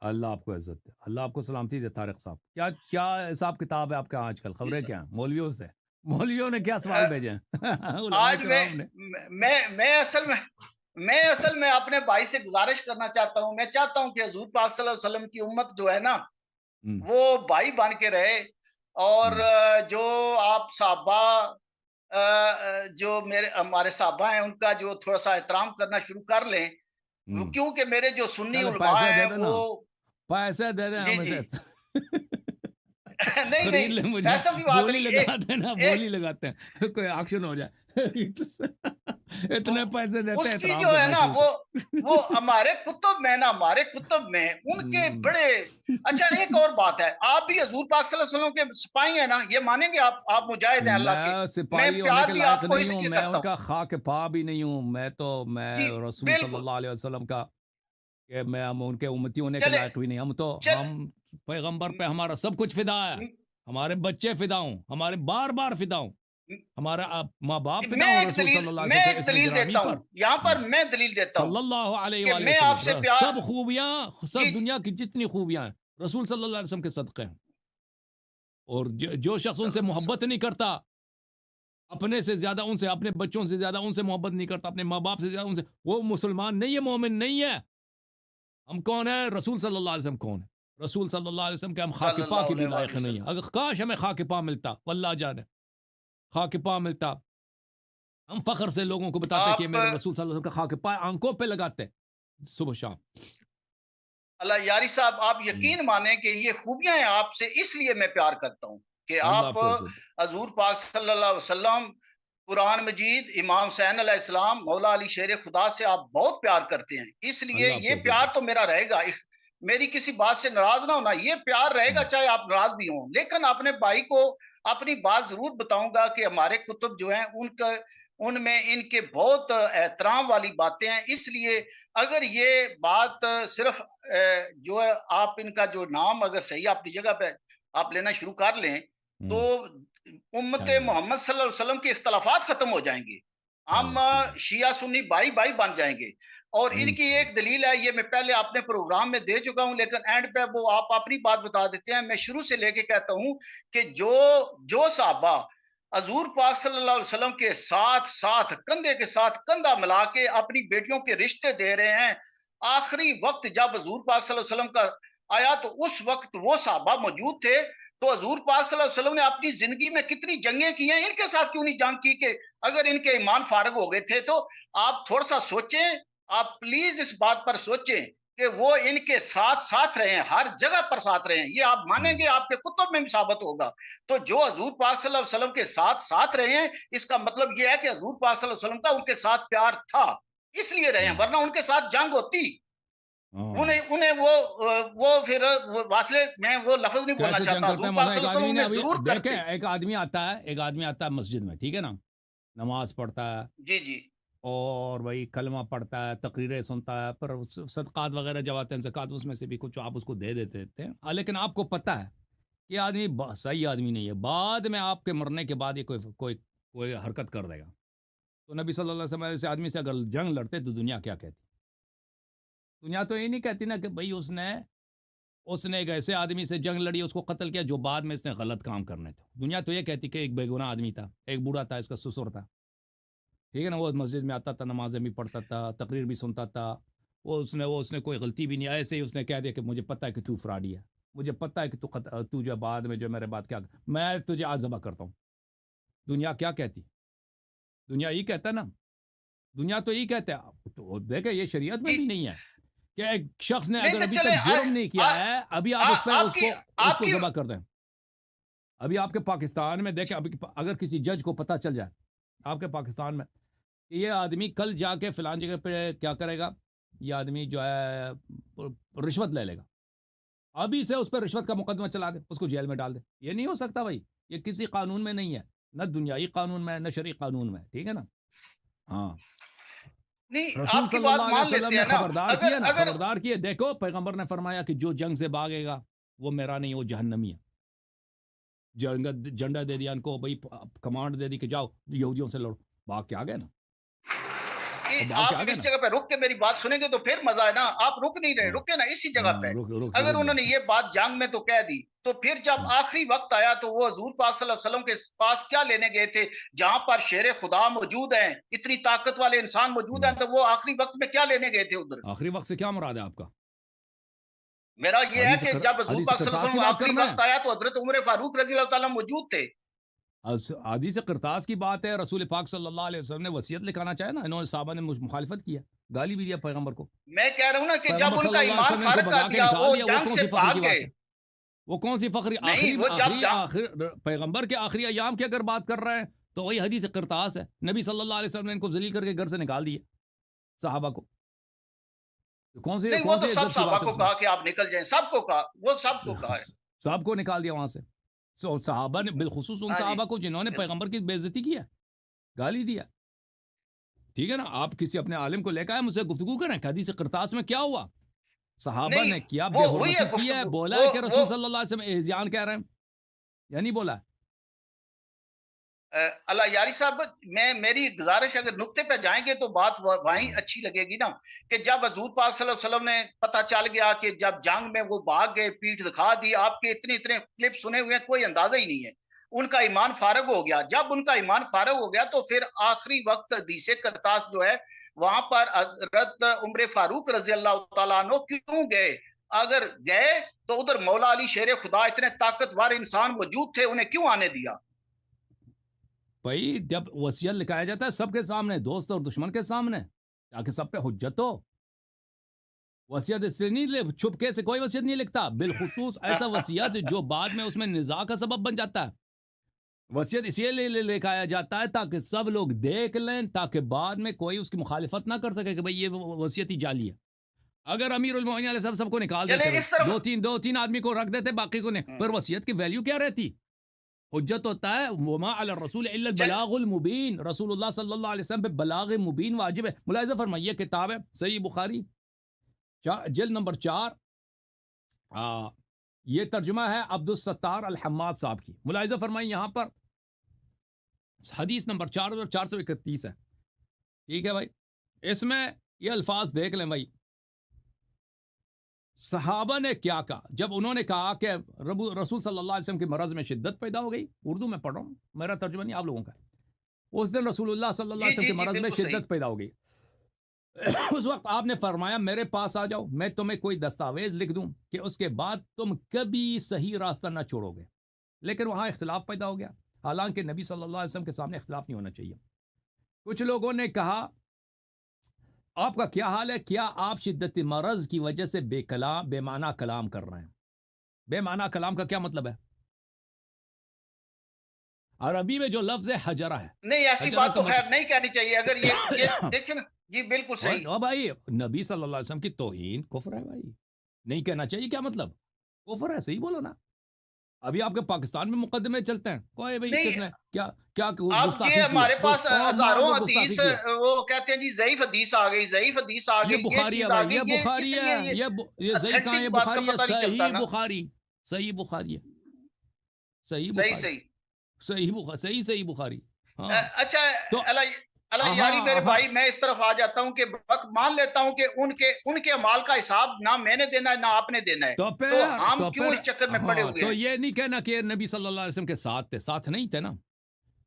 اللہ آپ کو عزت دے، اللہ آپ کو سلامتی دے طارق صاحب. کیا کیا حساب کتاب ہے آپ کا آج کل؟ جی خبریں سر کیا ہیں مولویوں سے؟ مولویوں نے کیا سوال بھیجے ہیں؟ علماء آج کرام نے. میں اپنے بھائی سے گزارش کرنا چاہتا ہوں. میں چاہتا ہوں کہ حضور پاک صلی اللہ علیہ وسلم کی امت جو ہے نا ہم، وہ بھائی بن کے رہے. اور ہم، جو آپ صحابہ جو میرے ہمارے صحابہ ہیں ان کا جو تھوڑا سا احترام کرنا شروع کر لیں. ہم. کیونکہ میرے جو سنی چلے علماء پیسے دے ہیں دینا، وہ پیسے دے دیں جی ہمیں جی سے. نہیں خرید نہیں لیں مجھے، پیسوں کی بات بولی نہیں. لگا دینا، ایک بولی لگاتے ہیں کوئی آکشن ہو جائے. اتنے پیسے دیتے ہیں اس کی احترام جو ہے کرنا نا شروع کر. وہ ہمارے کتب میں نا ہمارے کتب میں ان کے ہم. بڑے اچھا. ایک اور بات ہے, آپ بھی حضور پاک صلی اللہ علیہ وسلم کے سپاہی ہیں نا, یہ مانیں گے آپ مجاہد ہیں اللہ کے. میں میں سپاہی ہونے پیار کے بھی لائق آپ کو نہیں اس ہوں، لیے میں کرتا ان ہوں. کا خاک پا بھی نہیں ہوں. میں جی رسول صلی بالکل. اللہ علیہ وسلم کا کہ میں ہم ان کے امتی ہونے کے چلے لائق بھی نہیں. چل ہم پیغمبر پہ ہمارا سب کچھ فدا ہے. ہمارے بچے فدا ہوں، ہمارے بار بار فدا ہوں، ہمارا ماں باپ فدا ہوں رسول صلی اللہ علیہ میں وسلم کے ایک اسم دلیل گرامی دیتا ہوں پر. یہاں ہم. پر, میں دلیل دیتا ہوں صلی اللہ علیہ کہ وآلہ میں آپ وسلم. سے پیار. سب خوبیاں، جی سب دنیا کی جتنی خوبیاں ہیں رسول صلی اللہ علیہ وسلم کے صدقے ہیں. اور جو شخص ان صلی سے اللہ علیہ محبت وسلم. نہیں کرتا، اپنے سے زیادہ ان سے، اپنے بچوں سے زیادہ ان سے محبت نہیں کرتا، اپنے ماں باپ سے زیادہ ان سے، وہ مسلمان نہیں ہے، مومن نہیں ہے. ہم کون ہیں؟ رسول صلی اللہ علیہ وسلم کون ہے؟ رسول صلی اللہ علیہ وسلم کے ہم خاک صلی پا اللہ کی بھی علیہ وآلہ لائق نہیں ہیں. وسلم. اگر کاش ہمیں خاک پا ملتا، واللہ جانے خاک پا ملتا، ہم فخر سے لوگوں کو بتاتے کہ آپ میرے رسول صلی اللہ علیہ وسلم کا خاک پا آنکھوں پہ لگاتے صبح شام. اللہ یاری صاحب, آپ ہم. یقین مانیں کہ یہ خوبیاں ہیں آپ سے, اس لیے میں پیار کرتا ہوں کہ اللہ آپ آپ کو عزت دے. حضور پاک صلی اللہ علیہ وسلم, قرآن مجید, امام حسین علیہ السلام, مولا علی شیر خدا سے آپ بہت پیار کرتے ہیں. اس لیے اللہ آپ کو یہ عزت دے. پیار تو میرا رہے گا. میری کسی بات سے ناراض نہ ہونا, یہ پیار رہے گا ہم. چاہے آپ ناراض بھی ہوں. لیکن اپنے بھائی کو اپنی بات ضرور بتاؤں گا کہ ہمارے کتب جو ہیں ان میں ان کے بہت احترام والی باتیں ہیں. اس لیے اگر یہ بات صرف جو ہے آپ ان کا جو نام اگر صحیح اپنی جگہ پہ آپ لینا شروع کر لیں تو ہم. امت چلے محمد صلی اللہ علیہ وسلم کے اختلافات ختم ہو جائیں گے. ہم چلے ٹھیک ہے. شیعہ سنی بھائی بھائی بن جائیں گے. اور ان کی انشاءاللہ. ایک دلیل ہے, یہ میں پہلے اپنے پروگرام میں دے چکا ہوں, لیکن اینڈ پہ وہ آپ اپنی بات بتا دیتے ہیں. میں شروع سے لے کے کہتا ہوں کہ جو صحابہ حضور پاک صلی اللہ علیہ وسلم کے ساتھ کندھے کے ساتھ کندھا ملا کے اپنی بیٹیوں کے رشتے دے رہے ہیں, آخری وقت جب حضور پاک صلی اللہ علیہ وسلم کا آیا تو اس وقت وہ صحابہ موجود تھے. تو حضور پاک صلی اللہ علیہ وسلم نے اپنی زندگی میں کتنی جنگیں کی ہیں, ان کے ساتھ کیوں نہیں جنگ کی؟ کہ اگر ان کے ایمان فارغ ہو گئے تھے تو آپ تھوڑا سا سوچیں, آپ پلیز اس بات پر سوچیں کہ وہ ان کے ساتھ رہے ہیں, ہر جگہ پر ساتھ رہے ہیں. یہ آپ مانیں گے, آپ کے کتب میں بھی ثابت ہوگا. تو جو حضور پاک صلی اللہ علیہ وسلم کے ساتھ رہے ہیں, اس کا مطلب یہ ہے کہ حضور پاک صلی اللہ علیہ وسلم کا ان کے ساتھ پیار تھا, اس لیے رہے ہیں, ورنہ ان کے ساتھ جنگ ہوتی. انہیں وہ پھر واصلے میں وہ لفظ نہیں بولنا کیسے جنگ چاہتا. کرتے حضور ہیں پاک مولانا؟ صلی ایک اللہ علیہ آدمی وسلم نے انہیں ابھی ضرور دیکھیں، کرتے. ایک آدمی آتا ہے مسجد میں، ٹھیک ہے نا، نماز پڑھتا ہے جی جی اور وہی کلمہ پڑھتا ہے، تقریریں سنتا ہے، پر صدقات وغیرہ جب آتے ہیں زکوٰۃ اس میں سے بھی کچھ آپ اس کو دے دیتے تھے. لیکن آپ کو پتہ ہے کہ یہ آدمی صحیح آدمی نہیں ہے، بعد میں آپ کے مرنے کے بعد یہ کوئی حرکت کر دے گا. تو نبی صلی اللہ علیہ وسلم ایسے آدمی سے اگر جنگ لڑتے تو دنیا کیا کہتی؟ دنیا تو یہ نہیں کہتی نا کہ بھئی اس نے ایک ایسے آدمی سے جنگ لڑی، اس کو قتل کیا جو بعد میں اس نے غلط کام کرنے تھے. دنیا تو یہ کہتی کہ ایک بے گناہ آدمی تھا، ایک بوڑھا تھا، اس کا سسر تھا، ٹھیک ہے نا، وہ مسجد میں آتا تھا، نمازیں بھی پڑھتا تھا، تقریر بھی سنتا تھا، اس نے کوئی غلطی بھی نہیں، ایسے ہی اس نے کہہ دیا کہ مجھے پتہ ہے کہ تو فراڈی ہے، مجھے پتہ ہے کہ تو جو بعد میں جو میرے بعد کیا میں تجھے آج ذبح کرتا ہوں. دنیا کیا کہتی؟ دنیا یہی کہتا ہے نا، دنیا تو یہی کہتا ہے. تو دیکھیں یہ شریعت میں جی. بھی نہیں ہے کہ ایک شخص نے نہیں اگر تو ابھی چلے تک جرم نہیں کیا ہے ابھی آپ آپ کی اس آپ کو کی ذبح کر دیں. ابھی آپ کے پاکستان میں دیکھیں، ابھی اگر کسی جج کو پتہ چل جائے آپ کے پاکستان میں کہ یہ آدمی کل جا کے فلان جگہ پہ کیا کرے گا، یہ آدمی جو ہے رشوت لے لے گا، ابھی سے اس پہ رشوت کا مقدمہ چلا دے، اس کو جیل میں ڈال دے. یہ نہیں ہو سکتا بھائی، یہ کسی قانون میں نہیں ہے، نہ دنیائی قانون میں نہ شرعی قانون میں، ٹھیک ہے نا. ہاں، نہیں, رسول آپ کی صلی بات اللہ علیہ مان وسلم لیتے نے ہیں نا. خبردار اگر کیا نا، اگر خبردار کیے. دیکھو پیغمبر نے فرمایا کہ جو جنگ سے بھاگے گا وہ میرا نہیں، وہ جہنمی ہے. جنڈا دے دیا ان کو، بھائی کمانڈ دے دی کہ جاؤ یہودیوں سے لڑو، بھاگ کے آ گئے نا. باقی अब आपके आ आप गया इस ना जगह पे रुक के मेरी बात सुनेंगे तो फिर मजा है ना। आप रुक नहीं रहे, हाँ रुके ना इसी जगह पे। हाँ रुक अगर रुक उन्होंने गया ये बात जंग में तो कह दी, तो फिर जब हम्म, आखिरी वक्त आया तो वो हजूर पाक सल्लल्लाहु अलैहि वसल्लम के पास क्या लेने गए थे? जहां पर शेर खुदा मौजूद हैं, इतनी ताकत वाले इंसान मौजूद हैं, हम्म। तो वो आखिरी वक्त में क्या लेने गए थे उधर? आखिरी वक्त से क्या मुराद है आपका? मेरा ये है कि जब हजूर हदीस पाक सल्लल्लाहु करतास अलैहि की वसल्लम बात आखिरी करना है। वक्त आया तो हजरत उमर फारूक रजी अल्लाह ताला मौजूद थे। हदीस करतास की बात है, रसूल पाक सल्लल्लाहु अलैहि वसल्लम ने वसीयत लिखाना चाहे ना, इन्होंने साहबा ने मुखालिफत किया, गाली भी दिया पैगंबर को। मैं कह रहा हूं ना कि जब पैगंबर उनका सल्लल्लाहु अलैहि ईमान वसल्लम ने इनको खारिज भगा कर के दिया, निकाल वो दिया, वो जंग कौन से सी फख्र भाग की बात गए। है? वो कौन सी फख्र? नहीं, आखिरी वो जब आखिरी आखिर पैगंबर के आखिरी अयाम की अगर बात कर रहे हैं तो वही हदीस करतास है। नबी सल्लल्लाहु अलैहि वसल्लम ने इनको जलील करके घर से निकाल दिया साहबा को। तो नहीं, वो कौन तो सी सब इज्जत की साहबा बात है को उसमें? कहा कि आप निकल जाएं, सबको कहा, वो सबको कहा है। सबको निकाल दिया वहां से। साहबा ने बिलखुसूस उन हाँ जी, साहबा को जिन्होंने पैगंबर की बेइज्जती की है, गाली दिया। ठीक है ना, आप किसी अपने आलिम को लेकर आए, मुझसे गुफ्तगू करें कि हदीस करतास में क्या हुआ, साहबा नहीं, ने क्या वो हुई है बेहुरमती की है, गुफ्तगू, बोला वो है कि वो रसूल सल्लल्लाहु अलैहि वसल्लम एहजान कह रहे हैं या नहीं बोला? अल्लाह यारी साहब, मेरी गुजारिश, अगर नुक्ते पे जाएंगे तो बात वहीं अच्छी लगेगी ना, कि जब हजूर पाक सल्लल्लाहु अलैहि वसल्लम ने पता चल गया कि जब जंग में वो भाग गए, पीठ दिखा दी, आपके इतने इतने क्लिप सुने हुए हैं, कोई अंदाजा ही नहीं है, उनका ईमान फारग हो गया। जब उनका ईमान फारग हो गया तो फिर आखिरी वक्त हदीस करतास जो है, वहां पर हजरत उमर फारूक रजी अल्लाह तआला अन्हु क्यों गए? अगर गए तो उधर मौला अली शेर खुदा इतने ताकतवर इंसान मौजूद थे, उन्हें क्यों आने दिया? भाई जब वसीयत लिखाया जाता है सबके सामने, दोस्त और दुश्मन के सामने, ताकि सब पे हुज्जत हो। वसीयत इसलिए नहीं छुपके से कोई वसीयत नहीं लिखता, बिलखुसूस ऐसा वसीयत जो बाद में उसमें निज़ा का सबब बन जाता है। वसीयत इसलिए लिखाया जाता है ताकि सब लोग देख लें, ताकि बाद में कोई उसकी मुखालिफत ना कर सके कि भाई ये वसीयत ही जाली है। अगर अमीरुल मोमिनीन अलैहि सलाम सबको निकाल देते, चले इस तरफ। दो तीन आदमी को रख देते, बाकी को नहीं, पर वसीयत की वैल्यू क्या रहती? हुज्जत होता है वमा अला रसूल इल्ला बलागुल मुबीन, रसूलुल्लाह सल्लल्लाहु अलैहि वसल्लम पे बलाग मुबीन वाजिब है। मुलाहिजा फरमाइए, किताब है सही बुखारी जिल्द नंबर 4, ये तर्जुमा है अब्दुल सत्तार अल हम्माद साहब की। मुलाहिजा फरमाइए, यहाँ पर हदीस नंबर 4431 है। ठीक है भाई, इसमें ये अल्फाज देख लें भाई, सहाबा ने क्या कहा जब उन्होंने कहा कि रसूल सल्लल्लाहु अलैहि वसल्लम की मरज में शिद्दत पैदा हो गई। उर्दू में पढ़ रहा हूँ, मेरा तर्जुमा नहीं आप लोगों का। उस दिन रसूलुल्लाह सल्लल्लाहु अलैहि वसल्लम की मरज में शिद्दत पैदा हो गई। उस वक्त आपने फरमाया मेरे पास आ जाओ, मैं तुम्हें कोई दस्तावेज लिख दूं कि उसके बाद तुम कभी सही रास्ता ना छोड़ोगे। लेकिन वहां इख्तिलाफ पैदा हो गया, हालांकि नबी सल्लल्लाहु अलैहि वसल्लम के सामने इख्तिलाफ नहीं होना चाहिए। कुछ लोगों ने कहा आपका क्या हाल है, क्या आप शिद्दत मरज की वजह से बेमाना कलाम कर रहे हैं? बेमाना कलाम का क्या मतलब है? अरबी में जो लफ्ज है हजरा है। नहीं, ऐसी हजरा बात का तो खैर नहीं कहनी चाहिए। अगर ये देखें ना जी, बिल्कुल सही। और भाई नबी सल्लल्लाहु अलैहि वसल्लम की तौहीन कुफ्र है भाई, नहीं कहना चाहिए। क्या मतलब? कुफ्र है, सही बोलो ना। अभी आपके पाकिस्तान में मुकदमे चलते हैं, कोई भाई नहीं, किसने क्या क्या अब गुस्ताखी ये की है? हमारे पास हजारों हदीस, गुस्ताखी की है। वो कहते हैं जी ज़ईफ हदीस आ गई, ज़ईफ हदीस आ ये गई, ये बुखारी है चीज आ भाई, गई, ये बुखारी इसलिए है, ये ये सही कहाँ है? ये ऑथेंटिक बात का बुखारी है, पता नहीं चलता सही ना। बुखारी, सही बुखारी है, सही सही बुखारी, सही सही बुखारी, सही सही बुखारी। हाँ अच्छा, तो अल्लाह अल्लाह हाँ यारी मेरे हाँ भाई, मैं इस तरफ आ जाता हूँ कि मान लेता हूँ कि उनके उनके अमाल का हिसाब ना मैंने देना है ना आपने देना है, तो हम क्यों इस चक्कर में पड़े हाँ हुए तो हैं? ये नहीं कहना कि नबी सल्लल्लाहु अलैहि वसल्लम के साथ थे, साथ नहीं थे ना।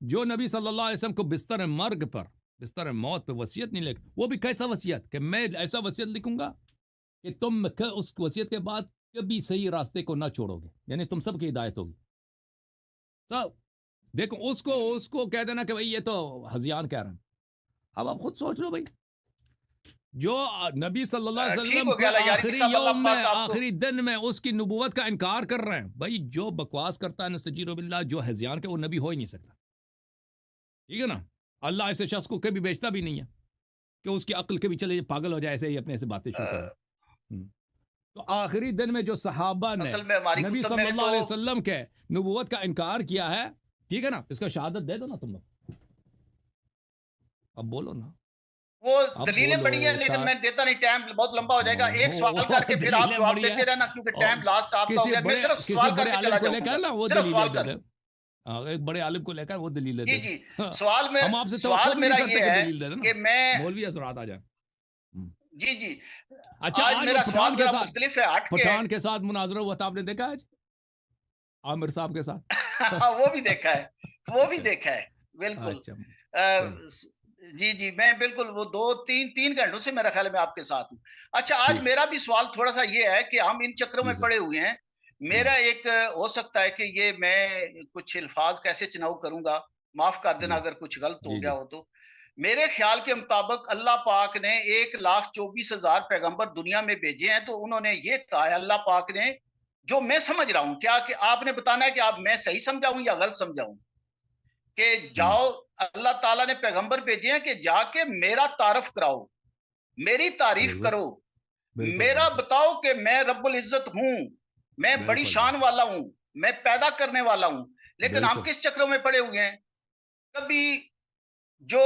जो नबी सल्लल्लाहु अलैहि वसल्लम को बिस्तर मर्ग पर, बिस्तर मौत पे वसीयत नहीं लिख, वो भी कैसा वसीयत कि मैं ऐसा वसीयत लिखूंगा कि तुम उस वसीयत के बाद कभी सही रास्ते को ना छोड़ोगे, यानी तुम सबकी हिदायत होगी। तो देखो उसको उसको कह देना कि भाई ये तो हजियान कह रहे हैं। अब आप खुद सोच लो भाई, जो नबी सल्लल्लाहु अलैहि ठीक वसल्लम हो को गया अल्लाह यारी आखिरी साहब, अल्लाह यौम में, पाक आपको आखिरी दिन में उसकी नबूवत का इनकार कर रहे हैं। भाई जो बकवास करता है नस्तजीरो बिल्लाह, जो हजियान के, वो नबी हो ही नहीं सकता। ठीक है ना, अल्लाह ऐसे शख्स को कभी बेचता भी नहीं है कि उसकी अक्ल कभी चले पागल हो जाए, ऐसे ही अपने ऐसे बातें शुरू करें। तो आखिरी दिन में जो सहाबा ने असल में हमारी नबी कुतुब में सल्लल्लाहु अलैहि तो वसल्लम के नबूवत का इनकार किया है, ठीक है ना, इसका शहादत दे दो ना तुम लोग। अब बोलो ना, वो अब दलीलें बड़ी हैं, लेकिन मैं देता नहीं, टाइम बहुत लंबा हो जाएगा। एक सवाल करके फिर आप जवाब देते रहना, क्योंकि टाइम लास्ट आपका हो गया। मैं सिर्फ किसी सवाल बड़े करके आलिम चला को लेकर ना जाऊंगा, वो सिर्फ दलीलें सवाल दे कर। दे। एक बड़े आलिम को लेकर वो दलीलें जी, दे जी। दें। सवाल हम मेरा आपसे तवक्को सवाल भी नहीं मेरा करते ये कि है दलील दे दें ना, कि मैं मौलवी हज़रात आ जाएँ। हुँ। जी, जी। अच्छा, आज आज वो मेरा सवाल पठान के ज़रा साथ मुख्तलिफ है, हट के है। पठान के साथ मुनाज़रा हुआ था, आपने देखा आज? आमिर साहब के साथ? वो भी देखा है, वो भी अच्छा, देखा है, बिल्कुल। अच्छा, सही, स जी, जी, मैं बिल्कुल वो 2-3 घंटों से मेरा ख़्याल है मैं आपके साथ हूँ। अच्छा, आज ठीक, मेरा भी सवाल थोड़ा-सा ये है कि हम इन चक्करों जी में सर। पड़े हुए हैं। हुँ, मेरा एक हो सकता है कि ये मैं कुछ अल्फ़ाज़ कैसे चुनाव करूँगा, माफ़ कर देना जी, अगर कुछ गलत हो जी, गया जी, हो तो। मेरे ख़्याल के मुताबिक अल्लाह पाक ने 1,24,000 पैगंबर दुनिया में भेजे हैं, तो उन्होंने ये कहा है अल्लाह पाक ने, जो मैं समझ रहा हूँ, क्या कि आपने बताना है कि आप मैं सही समझा हूँ या गलत समझा हूँ? कि हुँ, जाओ, अल्लाह ताला ने पैगंबर भेजे हैं कि जाके मेरा तारफ कराओ, मेरी तारीफ बिल्कुल, करो, बिल्कुल, मेरा बिल्कुल, बताओ कि मैं रब्बुल इज्जत हूं, मैं बड़ी बिल्कुल, शान बिल्कुल, वाला हूं, मैं पैदा करने वाला हूं। लेकिन हम बिल्कुल, किस चक्रों में पड़े हुए हैं? कभी जो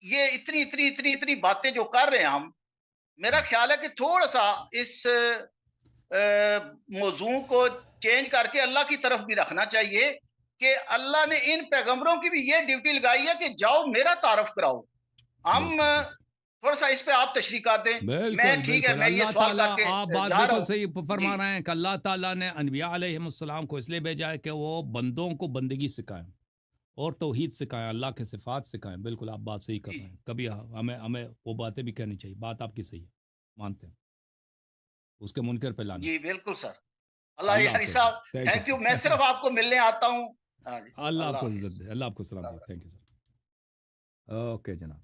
ये इतनी इतनी इतनी इतनी बातें जो कर रहे हैं हम, मेरा हुँ, ख्याल है कि थोड़ा सा इस मौजू को चेंज करके अल्लाह की तरफ भी रखना चाहिए कि अल्लाह ने इन पैगंबरों की भी ये ड्यूटी लगाई है कि जाओ मेरा तारफ कराओ। हम बिल्कुल, बिल्कुल। थोड़ा सा इस पे आप तशरीह कर दें। मैं बिल्कुल, ठीक है, बिल्कुल। मैं ये अल्लाह सवाल ताला करके आप बात जा रहा बिल्कुल हूँ। सही जी, फरमा रहे हैं कि अल्लाह ताला ने अनबिया अलैहिस्सलाम को इसलिए भेजा है कि वो बंदों को बंदगी सिखाएँ और तौहीद सिखाएँ, अल्लाह के सिफ़ात सिखाएँ। बिल्कुल आप बात सही कर जी, रहे हैं। कभी हमें हमें वो बातें भी कहनी चाहिए। बात आपकी सही है, मानते हैं। उसके मुनकर पे लानत। जी, बिल्कुल सर। अल्लाह अल्लाह यारी हाफ़िज़ सर। साहब, thank you thank you. Sir. मैं सिर्फ आपको मिलने आता हूँ। हाँ जी, अल्लाह अल्लाह आपको इज़्ज़त हाफ़िज़। दे। अल्लाह आपको सलामती। Thank you sir. ओके जनाब।